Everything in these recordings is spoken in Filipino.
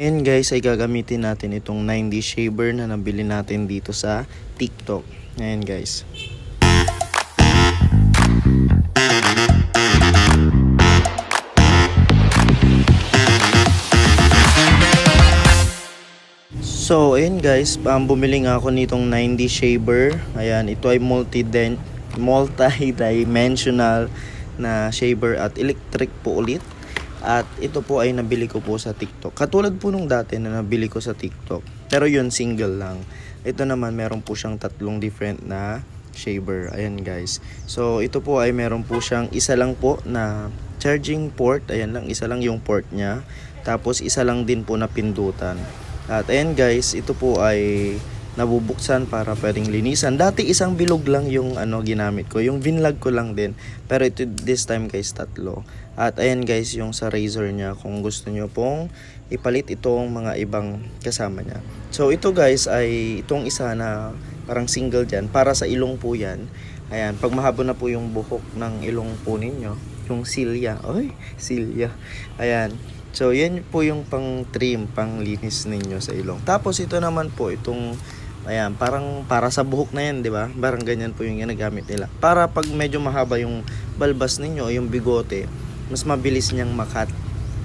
Ayan guys, ay gagamitin natin itong 9D shaver na nabili natin dito sa TikTok. Ayan guys. So, ayan guys, bumili nga ako nitong 9D shaver. Ayan, ito ay multi-dimensional na shaver at electric po ulit. At ito po ay nabili ko po sa TikTok. Katulad po nung dati na nabili ko sa TikTok. Pero yun, single lang. Ito naman, meron po siyang tatlong different na shaver. Ayan guys. So, ito po ay meron po siyang isa lang po na charging port. Ayan lang, isa lang yung port niya. Tapos, isa lang din po na pindutan. At ayan guys, ito po ay nabubuksan para pwedeng linisan. Dati isang bilog lang yung ginamit ko. Yung vinlog ko lang din. Pero ito this time guys tatlo. At ayan guys yung sa razor niya kung gusto nyo pong ipalit itong mga ibang kasama niya. So ito guys ay itong isa na parang single dyan. Para sa ilong po yan. Ayan, pag mahaba na po yung buhok ng ilong po ninyo. Yung silya. Ay, silya. Ayan. So, yan po yung pang trim, pang linis ninyo sa ilong. Tapos, ito naman po, itong, ayan, parang para sa buhok na yan, di ba? Parang ganyan po yung ginagamit nila. Para pag medyo mahaba yung balbas ninyo, yung bigote, mas mabilis niyang makat.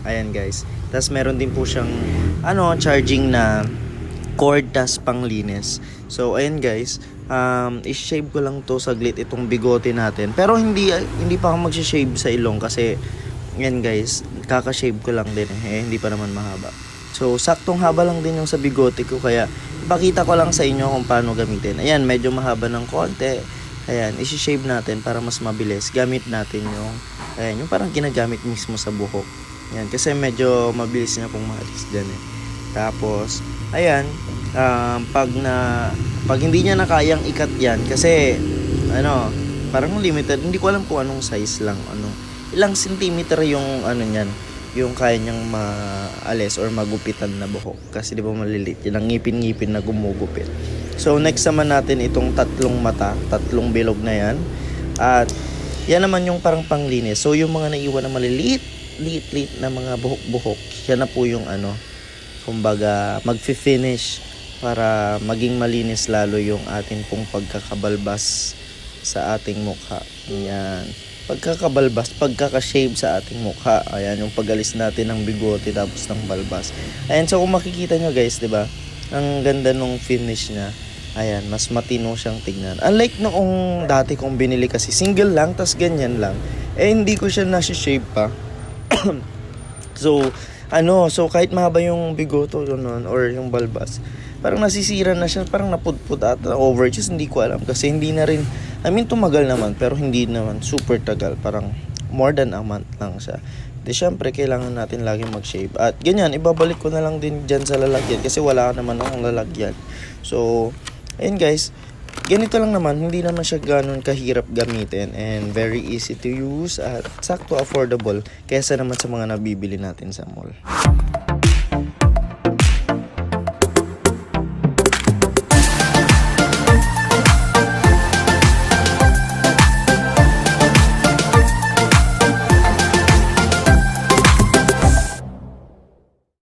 Ayan, guys. Tapos, meron din po siyang, charging na cord, tas pang linis. So, ayan, guys. I-shave ko lang to saglit itong bigote natin. Pero, hindi pa ako mag-shave sa ilong kasi, yan guys, kaka-shave ko lang din hindi pa naman mahaba. So, saktong haba lang din yung sa bigote ko. Kaya, ipakita ko lang sa inyo kung paano gamitin. Ayan, medyo mahaba ng konti. Ayan, isi-shave natin para mas mabilis. Gamit natin yung parang ginagamit mismo sa buhok. Ayan, kasi medyo mabilis niya pong maalis dyan Tapos, ayan, pag hindi niya na kayang ikat yan, kasi, parang limited. Hindi ko alam kung anong size lang, ilang centimeter yung niyan, yung kaya niyang maalis or magupitan na buhok. Kasi di ba malilit yun ang ngipin-ngipin na gumugupit. So next naman natin itong tatlong mata, tatlong bilog na yan. At yan naman yung parang panglinis. So yung mga naiwan na maliliit na mga buhok-buhok, yan na po yung kumbaga magfi-finish para maging malinis lalo yung ating pong pagkakabalbas sa ating mukha. Yan, pagkaka-shave sa ating mukha. Ayan, yung pagalis natin ng bigote tapos ng balbas. Ayan, so kung makikita nyo guys, di ba? Ang ganda nung finish niya. Ayan, mas matino siyang tignan. Unlike noong dati kong binili kasi single lang, tas ganyan lang. Hindi ko siya nasi-shave pa. So, kahit mahaba yung bigoto nun, or yung balbas, parang nasisira na siya, parang napudpud at overcheese, hindi ko alam. Kasi hindi na rin, tumagal naman, pero hindi naman super tagal. Parang more than a month lang siya. Di syempre, kailangan natin laging mag-shave. At ganyan, ibabalik ko na lang din dyan sa lalagyan kasi wala naman akong lalagyan. So, ayun guys, ganito lang naman, hindi naman siya ganun kahirap gamitin and very easy to use at sakto affordable kaysa naman sa mga nabibili natin sa mall.